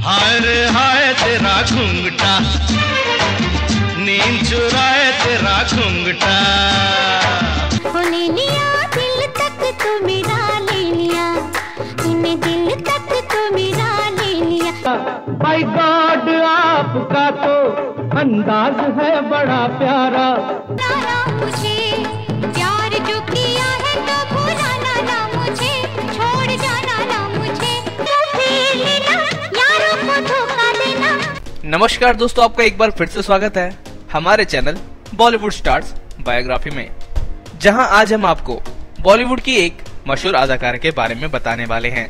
हाय रे हाय तेरा घूंघटा, नींद चुराए तेरा घूंघटा। ले लिया दिल तक तो मेरा ले लिया, तूने दिल तक तो मेरा ले लिया। माय गॉड आपका तो अंदाज है बड़ा प्यारा। मुझे प्यार जो किया है तो भुलाना ना मुझे, छोड़ जाना ना मुझे, यारों को धोखा देना। नमस्कार दोस्तों, आपका एक बार फिर से स्वागत है हमारे चैनल बॉलीवुड स्टार्स बायोग्राफी में, जहां आज हम आपको बॉलीवुड की एक मशहूर अदाकारा के बारे में बताने वाले हैं।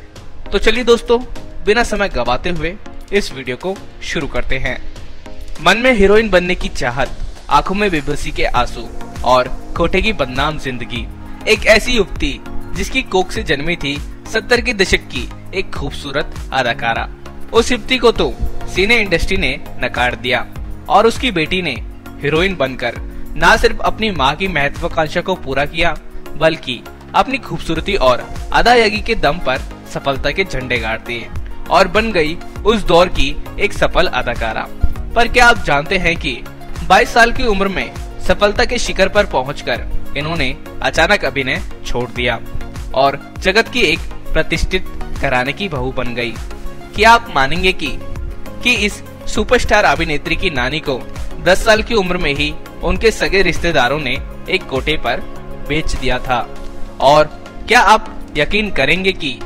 तो चलिए दोस्तों, बिना समय गवाते हुए इस वीडियो को शुरू करते हैं। मन में हीरोइन बनने की चाहत, आंखों में बेबसी के आंसू और कोठे की बदनाम जिंदगी। एक ऐसी युवती जिसकी कोख से जन्मी थी 70 के दशक की एक खूबसूरत अदाकारा। उस युवती को तो सिने इंडस्ट्री ने नकार दिया और उसकी बेटी ने हीरोइन बनकर न सिर्फ अपनी मां की महत्वाकांक्षा को पूरा किया, बल्कि अपनी खूबसूरती और अदायगी के दम पर सफलता के झंडे गाड़ दिए और बन गई उस दौर की एक सफल अदाकारा। पर क्या आप जानते हैं कि 22 साल की उम्र में सफलता के शिखर पर पहुंचकर इन्होंने अचानक अभिनय छोड़ दिया और जगत की एक प्रतिष्ठित घराने की बहू बन गई। क्या आप मानेंगे कि इस सुपरस्टार अभिनेत्री की नानी को 10 साल की उम्र में ही उनके सगे रिश्तेदारों ने एक कोठे पर बेच दिया था? और क्या आप यकीन करेंगे कि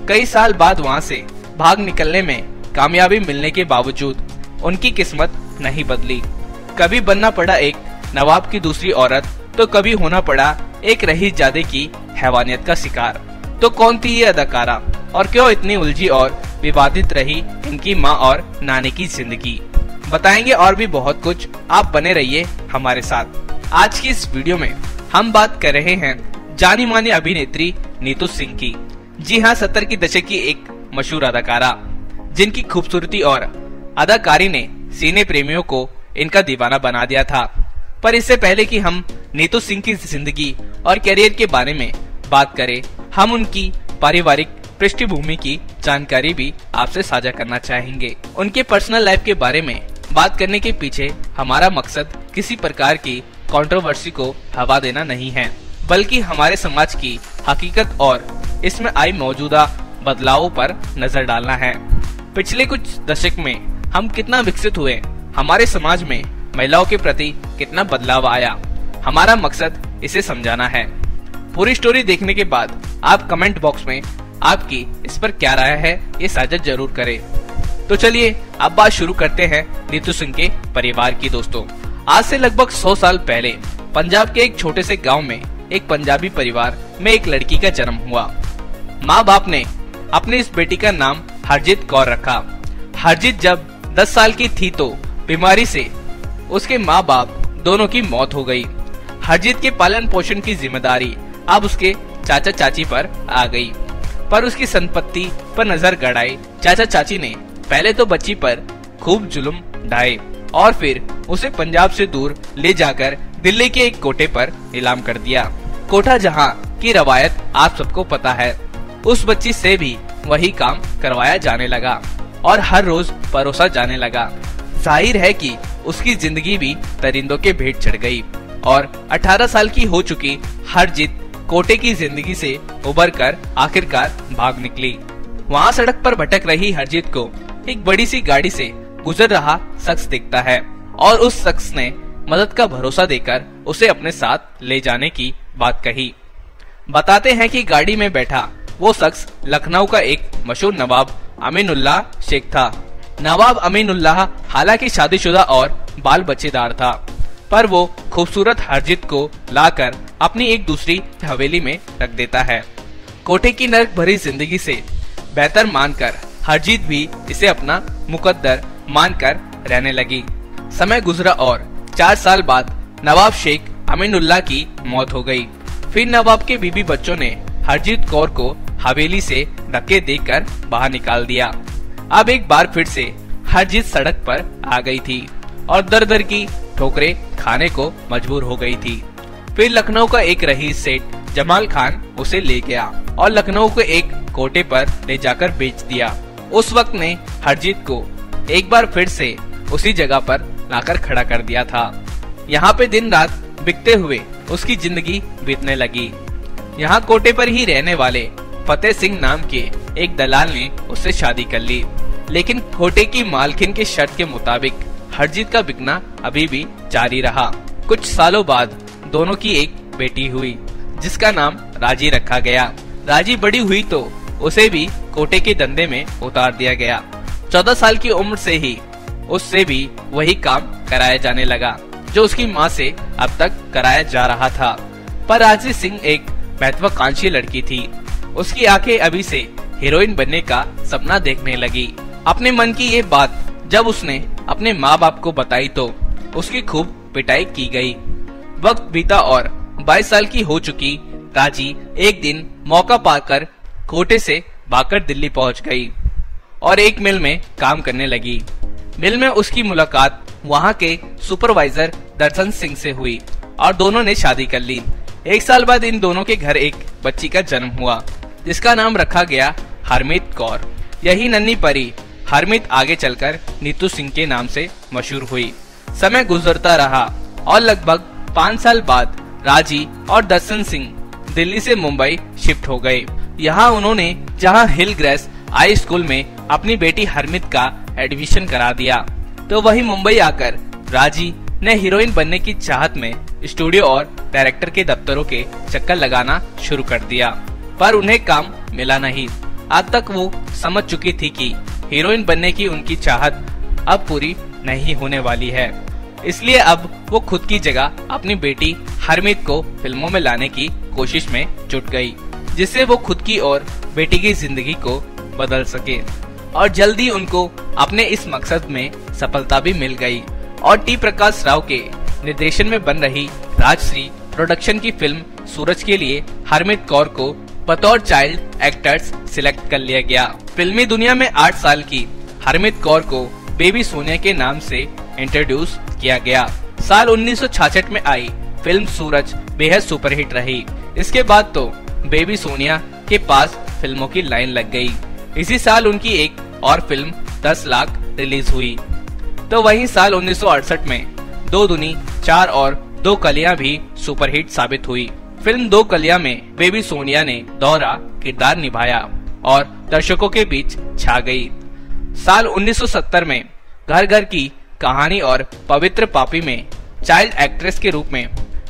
कई साल बाद वहां से भाग निकलने में कामयाबी मिलने के बावजूद उनकी किस्मत नहीं बदली। कभी बनना पड़ा एक नवाब की दूसरी औरत, तो कभी होना पड़ा एक रईसजादे की हैवानियत का शिकार। तो कौन थी ये अदाकारा और क्यों इतनी उलझी और विवादित रही इनकी माँ और नानी की जिंदगी? बताएंगे और भी बहुत कुछ, आप बने रहिए हमारे साथ। आज की इस वीडियो में हम बात कर रहे हैं जानी मानी अभिनेत्री नीतू सिंह की। जी हाँ, 70 की दशक की एक मशहूर अदाकारा, जिनकी खूबसूरती और अदाकारी ने सिने प्रेमियों को इनका दीवाना बना दिया था। पर इससे पहले कि हम नीतू सिंह की जिंदगी और करियर के बारे में बात करें, हम उनकी पारिवारिक पृष्ठभूमि की जानकारी भी आपसे साझा करना चाहेंगे। उनके पर्सनल लाइफ के बारे में बात करने के पीछे हमारा मकसद किसी प्रकार की कंट्रोवर्सी को हवा देना नहीं है, बल्कि हमारे समाज की हकीकत और इसमें आई मौजूदा बदलावों पर नजर डालना है। पिछले कुछ दशक में हम कितना विकसित हुए, हमारे समाज में महिलाओं के प्रति कितना बदलाव आया, हमारा मकसद इसे समझाना है। पूरी स्टोरी देखने के बाद आप कमेंट बॉक्स में आपकी इस पर क्या राय है ये साझा जरूर करें। तो चलिए अब बात शुरू करते हैं नीतू सिंह के परिवार की। दोस्तों, आज से लगभग 100 साल पहले पंजाब के एक छोटे से गांव में एक पंजाबी परिवार में एक लड़की का जन्म हुआ। माँ बाप ने अपनी इस बेटी का नाम हरजीत कौर रखा। हरजीत जब 10 साल की थी तो बीमारी से उसके माँ बाप दोनों की मौत हो गई। हरजीत के पालन पोषण की जिम्मेदारी अब उसके चाचा चाची पर आ गई, पर उसकी संपत्ति पर नजर गड़ाई चाचा चाची ने पहले तो बच्ची पर खूब जुल्म ढाए और फिर उसे पंजाब से दूर ले जाकर दिल्ली के एक कोठे पर नीलाम कर दिया। कोठा जहां की रवायत आप सबको पता है, उस बच्ची से भी वही काम करवाया जाने लगा और हर रोज परोसा जाने लगा। जाहिर है कि उसकी जिंदगी भी परिंदों के भेंट चढ़ गई और 18 साल की हो चुकी हरजीत कोठे की जिंदगी से उबर कर आखिरकार भाग निकली। वहाँ सड़क पर भटक रही हरजीत को एक बड़ी सी गाड़ी से गुजर रहा शख्स दिखता है और उस शख्स ने मदद का भरोसा देकर उसे अपने साथ ले जाने की बात कही। बताते हैं कि गाड़ी में बैठा वो शख्स लखनऊ का एक मशहूर नवाब अमीनुल्लाह शेख था। नवाब अमीनुल्लाह हालांकि शादीशुदा और बाल बच्चेदार था, पर वो खूबसूरत हरजीत को लाकर अपनी एक दूसरी हवेली में रख देता है। कोठे की नर्क भरी जिंदगी से बेहतर मानकर हरजीत भी इसे अपना मुकद्दर मानकर रहने लगी। समय गुजरा और 4 साल बाद नवाब शेख अमीनुल्लाह की मौत हो गई। फिर नवाब के बीबी बच्चों ने हरजीत कौर को हवेली से धक्के देकर बाहर निकाल दिया। अब एक बार फिर से हरजीत सड़क पर आ गई थी और दर दर की ठोकरें खाने को मजबूर हो गई थी। फिर लखनऊ का एक रईस सेठ जमाल खान उसे ले गया और लखनऊ के एक कोठे पर ले जाकर बेच दिया। उस वक्त ने हरजीत को एक बार फिर से उसी जगह पर लाकर खड़ा कर दिया था। यहाँ पे दिन रात बिकते हुए उसकी जिंदगी बीतने लगी। यहाँ कोटे पर ही रहने वाले फतेह सिंह नाम के एक दलाल ने उससे शादी कर ली, लेकिन कोटे की मालकिन के शर्त के मुताबिक हरजीत का बिकना अभी भी जारी रहा। कुछ सालों बाद दोनों की एक बेटी हुई, जिसका नाम राजी रखा गया। राजी बड़ी हुई तो उसे भी कोटे के धंधे में उतार दिया गया। 14 साल की उम्र से ही उससे भी वही काम कराया जाने लगा जो उसकी माँ से अब तक कराया जा रहा था। पर राजी सिंह एक महत्वाकांक्षी लड़की थी। उसकी आंखें अभी से हीरोइन बनने का सपना देखने लगी। अपने मन की ये बात जब उसने अपने माँ बाप को बताई तो उसकी खूब पिटाई की गई। वक्त बीता और 22 साल की हो चुकी राजी एक दिन मौका पाकर कोटे से भागकर दिल्ली पहुंच गई और एक मिल में काम करने लगी। मिल में उसकी मुलाकात वहां के सुपरवाइजर दर्शन सिंह से हुई और दोनों ने शादी कर ली। 1 साल बाद इन दोनों के घर एक बच्ची का जन्म हुआ, जिसका नाम रखा गया हरमीत कौर। यही नन्ही परी हरमीत आगे चलकर नीतू सिंह के नाम से मशहूर हुई। समय गुजरता रहा और लगभग 5 साल बाद राजी और दर्शन सिंह दिल्ली से मुंबई शिफ्ट हो गए। यहाँ उन्होंने जहाँ हिल ग्रेस हाई स्कूल में अपनी बेटी हरमीत का एडमिशन करा दिया, तो वही मुंबई आकर राजी ने हीरोइन बनने की चाहत में स्टूडियो और डायरेक्टर के दफ्तरों के चक्कर लगाना शुरू कर दिया, पर उन्हें काम मिला नहीं। आज तक वो समझ चुकी थी कि हीरोइन बनने की उनकी चाहत अब पूरी नहीं होने वाली है। इसलिए अब वो खुद की जगह अपनी बेटी हरमीत को फिल्मों में लाने की कोशिश में जुट गई, जिससे वो खुद की और बेटी की जिंदगी को बदल सके। और जल्दी उनको अपने इस मकसद में सफलता भी मिल गई और टी प्रकाश राव के निर्देशन में बन रही राजश्री प्रोडक्शन की फिल्म सूरज के लिए हरमीत कौर को बतौर चाइल्ड एक्टर्स सिलेक्ट कर लिया गया। फिल्मी दुनिया में 8 साल की हरमीत कौर को बेबी सोनिया के नाम से इंट्रोड्यूस किया गया। साल 1966 में आई फिल्म सूरज बेहद सुपरहिट रही। इसके बाद तो बेबी सोनिया के पास फिल्मों की लाइन लग गई। इसी साल उनकी एक और फिल्म 10 लाख रिलीज हुई। तो वहीं साल 1968 में 2 दूनी 4 और 2 कलियां भी सुपरहिट साबित हुई। फिल्म 2 कलियां में बेबी सोनिया ने दोहरा किरदार निभाया और दर्शकों के बीच छा गई। साल 1970 में घर घर की कहानी और पवित्र पापी में चाइल्ड एक्ट्रेस के रूप में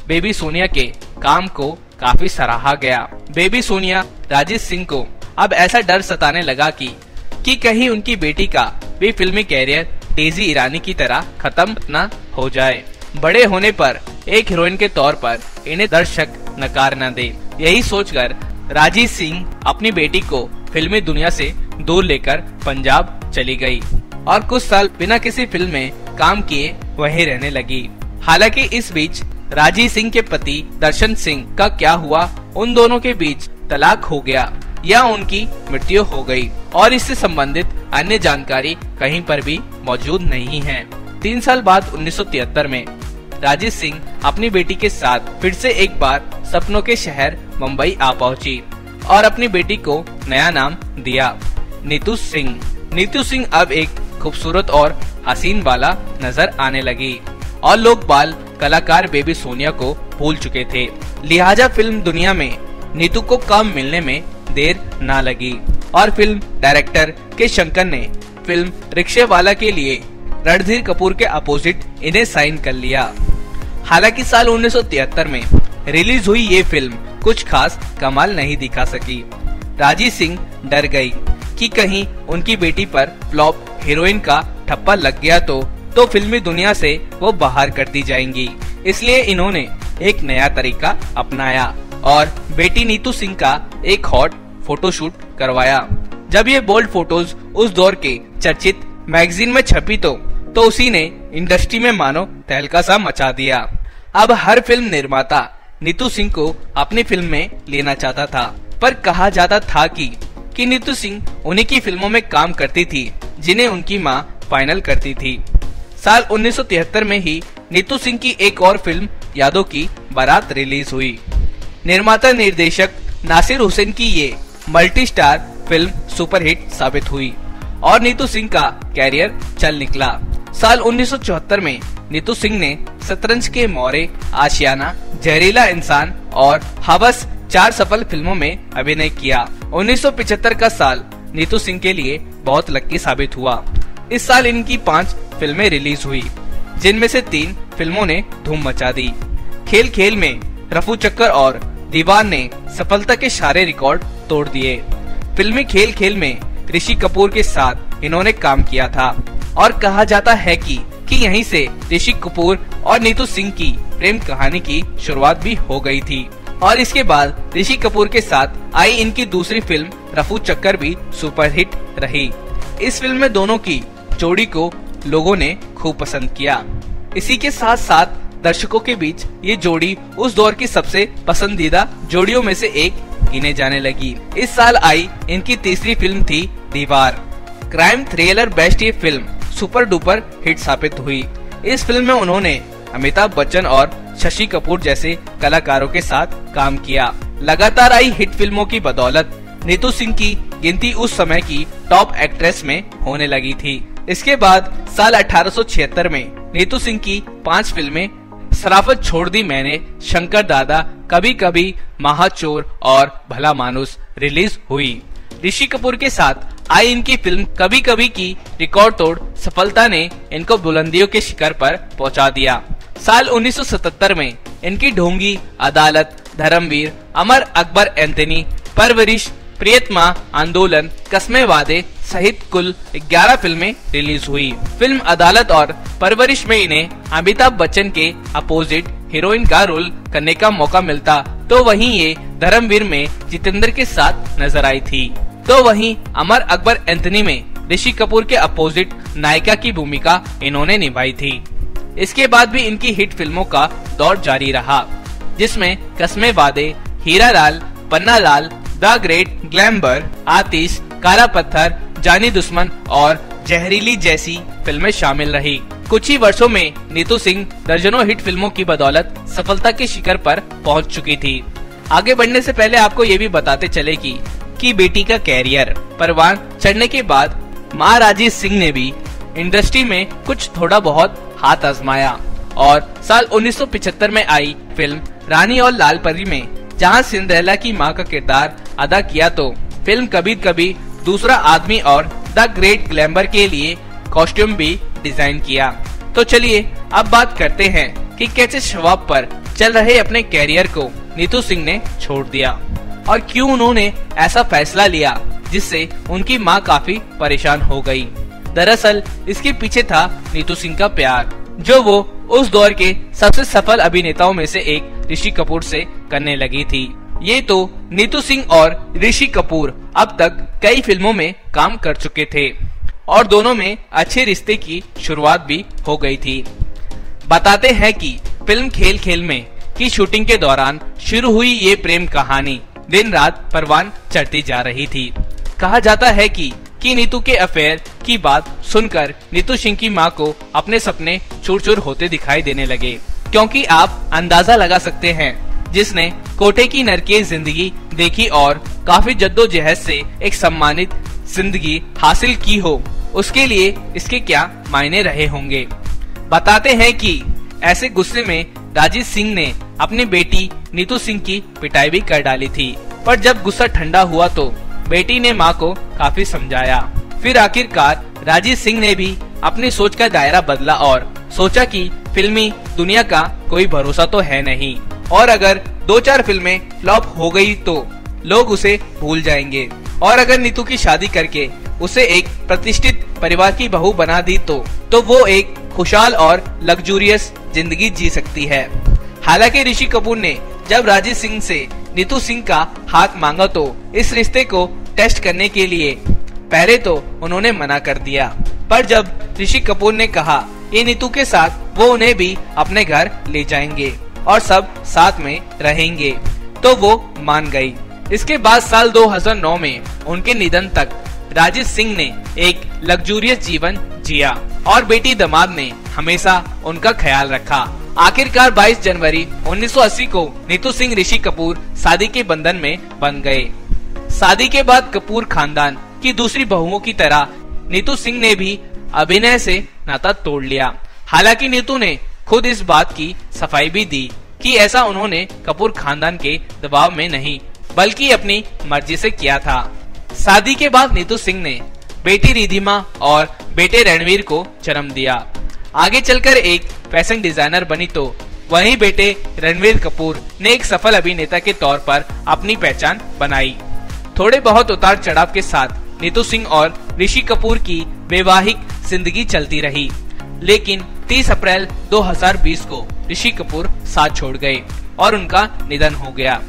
बेबी सोनिया के काम को काफी सराहा गया। बेबी सोनिया राजेश सिंह को अब ऐसा डर सताने लगा कि कहीं उनकी बेटी का भी फिल्मी कैरियर डेजी ईरानी की तरह खत्म न हो जाए। बड़े होने पर एक हीरोइन के तौर पर इन्हें दर्शक नकार न दे, यही सोचकर राजेश सिंह अपनी बेटी को फिल्मी दुनिया से दूर लेकर पंजाब चली गई और कुछ साल बिना किसी फिल्म में काम किए वहीं रहने लगी। हालांकि इस बीच राजेश सिंह के पति दर्शन सिंह का क्या हुआ, उन दोनों के बीच तलाक हो गया या उनकी मृत्यु हो गई और इससे संबंधित अन्य जानकारी कहीं पर भी मौजूद नहीं है। 3 साल बाद 1973 में राजेश सिंह अपनी बेटी के साथ फिर से एक बार सपनों के शहर मुंबई आ पहुंची और अपनी बेटी को नया नाम दिया, नीतू सिंह। नीतू सिंह अब एक खूबसूरत और हसीन वाला नजर आने लगी और लोग बाल कलाकार बेबी सोनिया को भूल चुके थे। लिहाजा फिल्म दुनिया में नीतू को काम मिलने में देर ना लगी और फिल्म डायरेक्टर के शंकर ने फिल्म रिक्शे वाला के लिए रणधीर कपूर के अपोजिट इन्हें साइन कर लिया। हालांकि साल 1973 में रिलीज हुई ये फिल्म कुछ खास कमाल नहीं दिखा सकी। राजेश सिंह डर गई कि कहीं उनकी बेटी पर फ्लॉप हीरोइन का ठप्पा लग गया तो फिल्मी दुनिया से वो बाहर कर दी जाएंगी। इसलिए इन्होंने एक नया तरीका अपनाया और बेटी नीतू सिंह का एक हॉट फोटोशूट करवाया। जब ये बोल्ड फोटोज उस दौर के चर्चित मैगजीन में छपी तो उसी ने इंडस्ट्री में मानो तहलका सा मचा दिया। अब हर फिल्म निर्माता नीतू सिंह को अपनी फिल्म में लेना चाहता था, पर कहा जाता था कि नीतू सिंह उन्हीं की फिल्मों में काम करती थी जिन्हें उनकी मां फाइनल करती थी। साल 1973 में ही नीतू सिंह की एक और फिल्म यादों की बारात रिलीज हुई। निर्माता निर्देशक नासिर हुसैन की ये मल्टी स्टार फिल्म सुपरहिट साबित हुई और नीतू सिंह का कैरियर चल निकला। साल 1974 में नीतू सिंह ने शतरंज के मोरे, आशियाना, जहरीला इंसान और हवस 4 सफल फिल्मों में अभिनय किया। 1975 का साल नीतू सिंह के लिए बहुत लकी साबित हुआ। इस साल इनकी 5 फिल्में रिलीज हुई, जिनमें से 3 फिल्मों ने धूम मचा दी। खेल खेल में रफू चक्कर और दीवार ने सफलता के सारे रिकॉर्ड तोड़ दिए। फिल्मी खेल खेल में ऋषि कपूर के साथ इन्होंने काम किया था और कहा जाता है कि यहीं से ऋषि कपूर और नीतू सिंह की प्रेम कहानी की शुरुआत भी हो गई थी। और इसके बाद ऋषि कपूर के साथ आई इनकी दूसरी फिल्म रफू चक्कर भी सुपरहिट रही। इस फिल्म में दोनों की जोड़ी को लोगों ने खूब पसंद किया। इसी के साथ साथ दर्शकों के बीच ये जोड़ी उस दौर की सबसे पसंदीदा जोड़ियों में से एक गिने जाने लगी। इस साल आई इनकी तीसरी फिल्म थी दीवार। क्राइम थ्रिलर बेस्ट ये फिल्म सुपर डुपर हिट साबित हुई। इस फिल्म में उन्होंने अमिताभ बच्चन और शशि कपूर जैसे कलाकारों के साथ काम किया। लगातार आई हिट फिल्मों की बदौलत नीतू सिंह की गिनती उस समय की टॉप एक्ट्रेस में होने लगी थी। इसके बाद साल 1876 में नीतू सिंह की 5 फिल्में शराफत छोड़ दी मैंने, शंकर दादा, कभी कभी, महाचोर और भला मानुस रिलीज हुई। ऋषि कपूर के साथ आई इनकी फिल्म कभी कभी की रिकॉर्ड तोड़ सफलता ने इनको बुलंदियों के शिखर पर पहुंचा दिया। साल 1977 में इनकी ढोंगी, अदालत, धर्मवीर, अमर अकबर एंथनी, परवरिश, प्रियतमा, आंदोलन, कस्में वादे सहित कुल 11 फिल्में रिलीज हुई। फिल्म अदालत और परवरिश में इन्हें अमिताभ बच्चन के अपोजिट हीरोइन का रोल करने का मौका मिलता, तो वहीं ये धर्मवीर में जितेंद्र के साथ नजर आई थी। तो वहीं अमर अकबर एंथनी में ऋषि कपूर के अपोजिट नायिका की भूमिका इन्होंने निभाई थी। इसके बाद भी इनकी हिट फिल्मों का दौर जारी रहा, जिसमें कस्में वादे, Hira Lal, Panna Lal, the great glamour, आतिश, काला पत्थर, जानी दुश्मन और जहरीली जैसी फिल्में शामिल रही। कुछ ही वर्षों में नीतू सिंह दर्जनों हिट फिल्मों की बदौलत सफलता के शिखर पर पहुंच चुकी थी। आगे बढ़ने से पहले आपको ये भी बताते चले कि बेटी का कैरियर परवान चढ़ने के बाद माँ राजेश सिंह ने भी इंडस्ट्री में कुछ थोड़ा बहुत हाथ आजमाया और साल 1975 में आई फिल्म रानी और लाल परी में जहां सिंड्रेला की मां का किरदार अदा किया, तो फिल्म कभी कभी, दूसरा आदमी और द ग्रेट ग्लैमर के लिए कॉस्ट्यूम भी डिजाइन किया। तो चलिए अब बात करते हैं कि कैसे शबाब पर चल रहे अपने कैरियर को नीतू सिंह ने छोड़ दिया और क्यों उन्होंने ऐसा फैसला लिया जिससे उनकी मां काफी परेशान हो गई। दरअसल इसके पीछे था नीतू सिंह का प्यार, जो वो उस दौर के सबसे सफल अभिनेताओं में से एक ऋषि कपूर से करने लगी थी। ये तो नीतू सिंह और ऋषि कपूर अब तक कई फिल्मों में काम कर चुके थे और दोनों में अच्छे रिश्ते की शुरुआत भी हो गई थी। बताते हैं कि फिल्म खेल खेल में की शूटिंग के दौरान शुरू हुई ये प्रेम कहानी दिन रात परवान चढ़ती जा रही थी। कहा जाता है कि नीतू के अफेयर की बात सुनकर नीतू सिंह की मां को अपने सपने चूर चूर होते दिखाई देने लगे, क्योंकि आप अंदाजा लगा सकते हैं जिसने कोटे की नरकीय जिंदगी देखी और काफी जद्दोजहद से एक सम्मानित जिंदगी हासिल की हो, उसके लिए इसके क्या मायने रहे होंगे। बताते हैं कि ऐसे गुस्से में राजेश सिंह ने अपनी बेटी नीतू सिंह की पिटाई भी कर डाली थी, पर जब गुस्सा ठंडा हुआ तो बेटी ने मां को काफी समझाया। फिर आखिरकार राजेश सिंह ने भी अपनी सोच का दायरा बदला और सोचा कि फिल्मी दुनिया का कोई भरोसा तो है नहीं और अगर 2-4 फिल्में फ्लॉप हो गई तो लोग उसे भूल जाएंगे और अगर नीतू की शादी करके उसे एक प्रतिष्ठित परिवार की बहू बना दी तो वो एक खुशहाल और लग्जूरियस जिंदगी जी सकती है। हालांकि ऋषि कपूर ने जब राजेश सिंह से नीतू सिंह का हाथ मांगा तो इस रिश्ते को टेस्ट करने के लिए पहले तो उन्होंने मना कर दिया, पर जब ऋषि कपूर ने कहा ये नीतू के साथ वो उन्हें भी अपने घर ले जाएंगे और सब साथ में रहेंगे, तो वो मान गई। इसके बाद साल 2009 में उनके निधन तक राजेश सिंह ने एक लग्जूरियस जीवन जिया और बेटी दामाद ने हमेशा उनका ख्याल रखा। आखिरकार 22 जनवरी 1980 को नीतू सिंह ऋषि कपूर शादी के बंधन में बंध गए। शादी के बाद कपूर खानदान की दूसरी बहुओं की तरह नीतू सिंह ने भी अभिनय से नाता तोड़ लिया। हालांकि नीतू ने खुद इस बात की सफाई भी दी कि ऐसा उन्होंने कपूर खानदान के दबाव में नहीं बल्कि अपनी मर्जी से किया था। शादी के बाद नीतू सिंह ने बेटी रिधिमा और बेटे रणवीर को जन्म दिया। आगे चलकर एक फैशन डिजाइनर बनी तो वहीं बेटे रणवीर कपूर ने एक सफल अभिनेता के तौर पर अपनी पहचान बनाई। थोड़े बहुत उतार चढ़ाव के साथ नीतू सिंह और ऋषि कपूर की वैवाहिक जिंदगी चलती रही, लेकिन 30 अप्रैल 2020 को ऋषि कपूर साथ छोड़ गए और उनका निधन हो गया।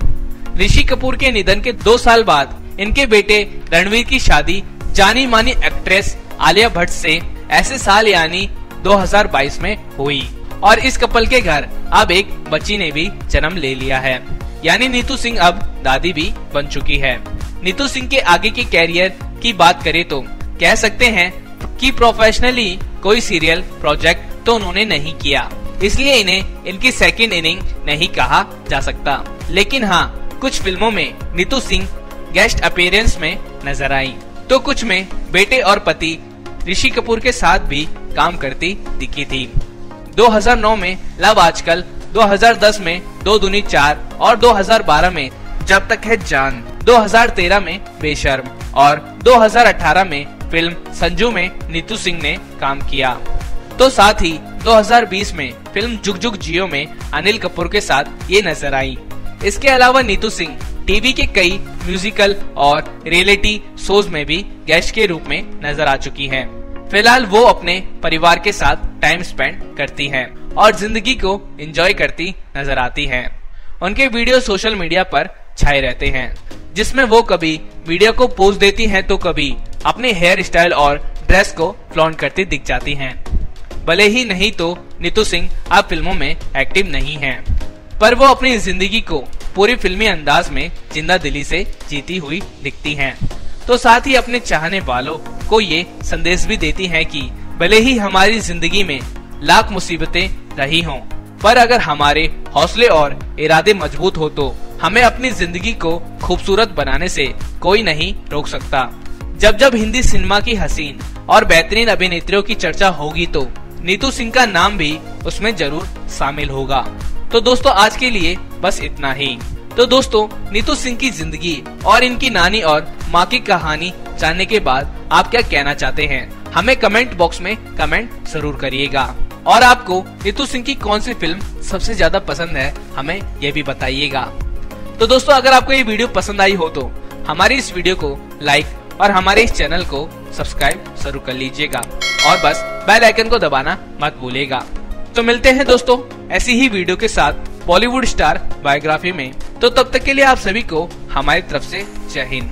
ऋषि कपूर के निधन के 2 साल बाद इनके बेटे रणवीर की शादी जानी मानी एक्ट्रेस आलिया भट्ट से ऐसे साल यानी 2022 में हुई और इस कपल के घर अब एक बच्ची ने भी जन्म ले लिया है, यानी नीतू सिंह अब दादी भी बन चुकी है। नीतू सिंह के आगे के कैरियर की बात करें तो कह सकते हैं कि प्रोफेशनली कोई सीरियल प्रोजेक्ट तो उन्होंने नहीं किया, इसलिए इन्हें इनकी सेकंड इनिंग नहीं कहा जा सकता। लेकिन हाँ, कुछ फिल्मों में नीतू सिंह गेस्ट अपीयरेंस में नजर आई तो कुछ में बेटे और पति ऋषि कपूर के साथ भी काम करती दिखी थी। 2009 में लव आजकल, 2010 में 2 दूनी 4 और 2012 में जब तक है जान, 2013 में बेशर्म और 2018 में फिल्म संजू में नीतू सिंह ने काम किया। तो साथ ही 2020 में फिल्म जुग जुग जियो में अनिल कपूर के साथ ये नजर आई। इसके अलावा नीतू सिंह टीवी के कई म्यूजिकल और रियलिटी शोज में भी गेस्ट के रूप में नजर आ चुकी हैं। फिलहाल वो अपने परिवार के साथ टाइम स्पेंड करती हैं और जिंदगी को एंजॉय करती नजर आती हैं। उनके वीडियो सोशल मीडिया पर छाए रहते हैं, जिसमें वो कभी वीडियो को पोस्ट देती हैं तो कभी अपने हेयर स्टाइल और ड्रेस को फ्लॉन्ट करती दिख जाती हैं। भले ही नहीं तो नीतू सिंह अब फिल्मों में एक्टिव नहीं हैं, पर वो अपनी जिंदगी को पूरी फिल्मी अंदाज में जिंदा दिली से जीती हुई दिखती हैं। तो साथ ही अपने चाहने वालों को ये संदेश भी देती हैं कि भले ही हमारी जिंदगी में लाख मुसीबतें रही हों, पर अगर हमारे हौसले और इरादे मजबूत हो तो हमें अपनी जिंदगी को खूबसूरत बनाने से कोई नहीं रोक सकता। जब जब हिंदी सिनेमा की हसीन और बेहतरीन अभिनेत्रियों की चर्चा होगी तो नीतू सिंह का नाम भी उसमें जरूर शामिल होगा। तो दोस्तों, आज के लिए बस इतना ही। तो दोस्तों, नीतू सिंह की जिंदगी और इनकी नानी और माँ की कहानी जानने के बाद आप क्या कहना चाहते हैं, हमें कमेंट बॉक्स में कमेंट जरूर करिएगा। और आपको नीतू सिंह की कौन सी फिल्म सबसे ज्यादा पसंद है, हमें ये भी बताइएगा। तो दोस्तों, अगर आपको ये वीडियो पसंद आई हो तो हमारी इस वीडियो को लाइक और हमारे इस चैनल को सब्सक्राइब जरूर कर लीजिएगा और बस बेल आइकन को दबाना मत भूलिएगा। तो मिलते हैं दोस्तों ऐसी ही वीडियो के साथ बॉलीवुड स्टार बायोग्राफी में। तो तब तक के लिए आप सभी को हमारी तरफ से जय हिंद।